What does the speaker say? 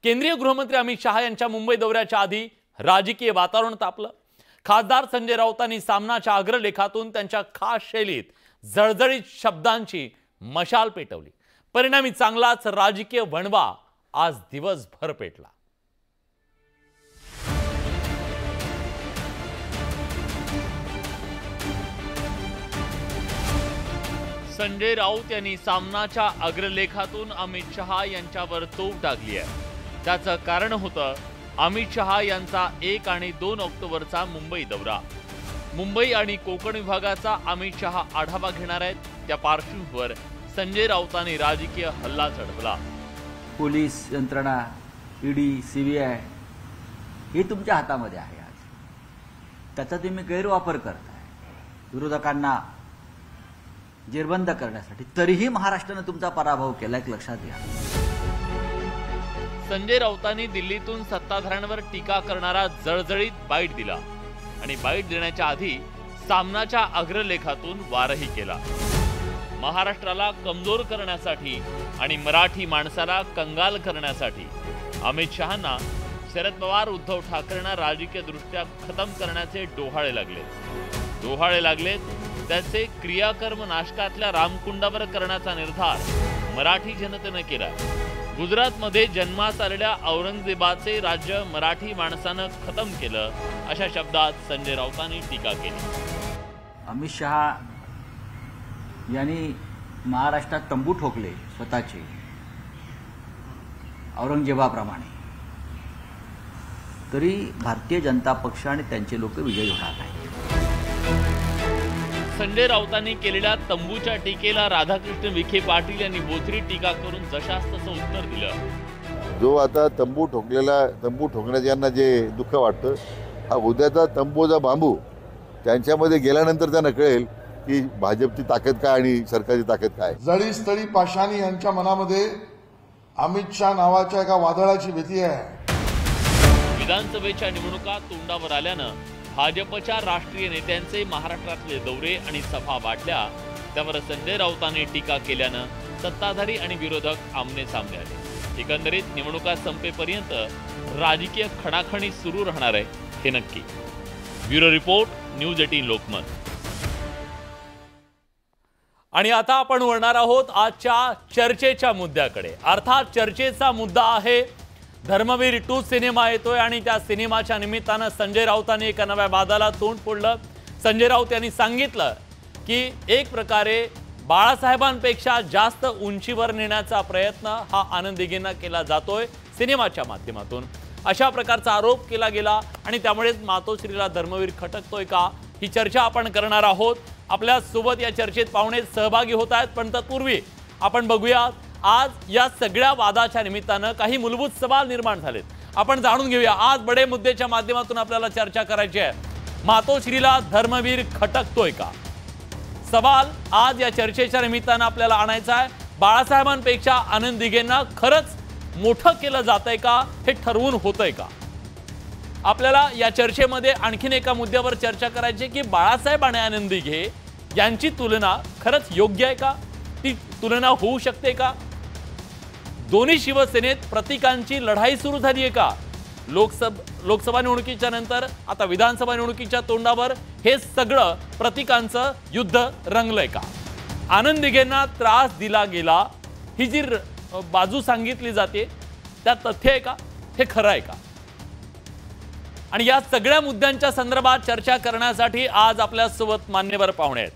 केंद्रीय गृहमंत्री अमित शहा यांच्या मुंबई दौऱ्याच्या आधी राजकीय वातावरण तापलं। खासदार संजय राऊतांनी सामनाच्या अग्रलेखातून त्यांच्या खास शैलीत जळजळीत शब्दांची मशाल पेटवली। परिणामी चांगलाच राजकीय वणवा आज दिवसभर पेटला। संजय राऊत यांनी सामनाच्या अग्रलेखातून अमित शहा यांच्यावर तोफ टाकली आहे। त्याचं कारण होतं अमित शहा यांचा 1 आणि 2 ऑक्टोबरचा मुंबई दौरा। मुंबई आणि कोकण विभागाचा अमित शहा आढावा घेणार आहेत। त्या पार्श्वभूमीवर संजय राऊतांनी राजकीय हल्ला चढवला। पोलीस यंत्रणा, ईडी, सीबीआय हे तुमच्या हातामध्ये आहे। आज त्याचा तुम्ही गैरवापर करताय विरोधकांना जेरबंद करण्यासाठी। तरीही महाराष्ट्राने तुमचा पराभव केला, एक लक्षात घ्या। संजय राऊतांनी दिल्लीतून सत्ताधाऱ्यांवर टीका करणारा जळजळीत बाईट दिला आणि बाईट देण्याच्या आधी सामनाच्या अग्रलेखातून वारही केला। महाराष्ट्राला कमजोर करण्यासाठी आणि मराठी माणसाला कंगाल करण्यासाठी अमित शहांना शरद पवार, उद्धव ठाकरेंना राजकीय दृष्ट्या खतम करण्याचे डोहाळे लागलेत। त्याचे क्रियाकर्म नाशकातल्या रामकुंडावर करण्याचा निर्धार मराठी जनतेने केला। गुजरातमध्ये जन्मास आलेल्या औरंगजेबाचे राज्य मराठी माणसानं खतम केलं, अशा शब्दात संजय राऊतांनी टीका केली। अमित शहा यांनी महाराष्ट्रात तंबू ठोकले स्वतःचे औरंगजेबाप्रमाणे, तरी भारतीय जनता पक्ष आणि त्यांचे लोक विजयी होणार नाही। संजय राऊतांनी केलेल्या तंबूच्या टीकेला राधाकृष्ण विखे पाटील यांनी बोथरी टीका करून जशास तसं उत्तर दिलं। जो आता तंबू ठोकण्याच्या यांना जे दुःख वाटतं, हा उद्याचा तंबूचा बांबू त्यांच्यामध्ये गेल्यानंतर त्यांना कळेल की भाजपची ताकद काय आणि सरकारची ताकद काय। जळीस्थळी पाषाणी यांच्या मनामध्ये अमित शहा नावाच्या एका वादळाची भीती आहे। विधानसभेच्या निवडणुका तोंडावर आल्यानं भाजपच्या राष्ट्रीय नेत्यांचे महाराष्ट्रातले दौरे आणि सभा वाढल्या। त्यावर संजय राऊतांनी टीका केल्यानं सत्ताधारी आणि विरोधक आमने सामने आले। एकंदरीत निवडणुका संपेपर्यंत राजकीय खणाखणी सुरू राहणार आहे हे नक्की। Bureau report, news 18 Lokmat. आणि आता आपण वळणार आहोत आजच्या चर्चेच्या मुद्द्याकडे। अर्थात चर्चेचा मुद्दा आहे धर्मवीर 2 सिनेमा येतोय आणि त्या सिनेमाच्या निमित्तानं संजय राऊतांनी एका नव्या वादाला तोंड फोडलं। संजय राऊत यांनी सांगितलं की एक प्रकारे बाळासाहेबांपेक्षा जास्त उंचीवर नेण्याचा प्रयत्न हा आनंद दिघेंना केला जातोय सिनेमाच्या माध्यमातून, अशा प्रकारचा आरोप केला गेला आणि त्यामुळेच मातोश्रीला धर्मवीर खटकतोय का, ही चर्चा आपण करणार आहोत। आपल्या सोबत या चर्चेत पाहुणे सहभागी होत आहेत, पण तत्पूर्वी आपण बघूया आज या सगळ्या वादाच्या निमित्तानं काही मूलभूत सवाल निर्माण झालेत। आपण जाणून घेऊया। आज बडे मुद्द्याच्या माध्यमातून आपल्याला चर्चा करायची आहे। मातोश्रीला धर्मवीर खटकतोय का, सवाल आज या चर्चेच्या निमित्तानं आपल्याला आणायचा आहे। बाळासाहेबांपेक्षा आनंद दिघेंना खरंच मोठं केलं जातंय का, हे ठरवून होतंय का? आपल्याला या चर्चेमध्ये आणखीन एका मुद्द्यावर चर्चा करायची की बाळासाहेब आणि आनंद दिघे यांची तुलना खरंच योग्य आहे का, ती तुलना होऊ शकते का? दोन्ही शिवसेनेत प्रतीकांची लढाई सुरू झाली आहे का? लोकसभा निवडणुकीच्या नंतर आता विधानसभा निवडणुकीच्या तोंडावर हे सगळं प्रतीकांचं युद्ध रंगलंय का? आनंद दिघेंना त्रास दिला गेला ही जी बाजू सांगितली जाते त्या तथ्य आहे का, हे खरं आहे का? आणि या सगळ्या मुद्द्यांच्या संदर्भात चर्चा करण्यासाठी आज आपल्या सोबत मान्यवर पाहुणे आहेत।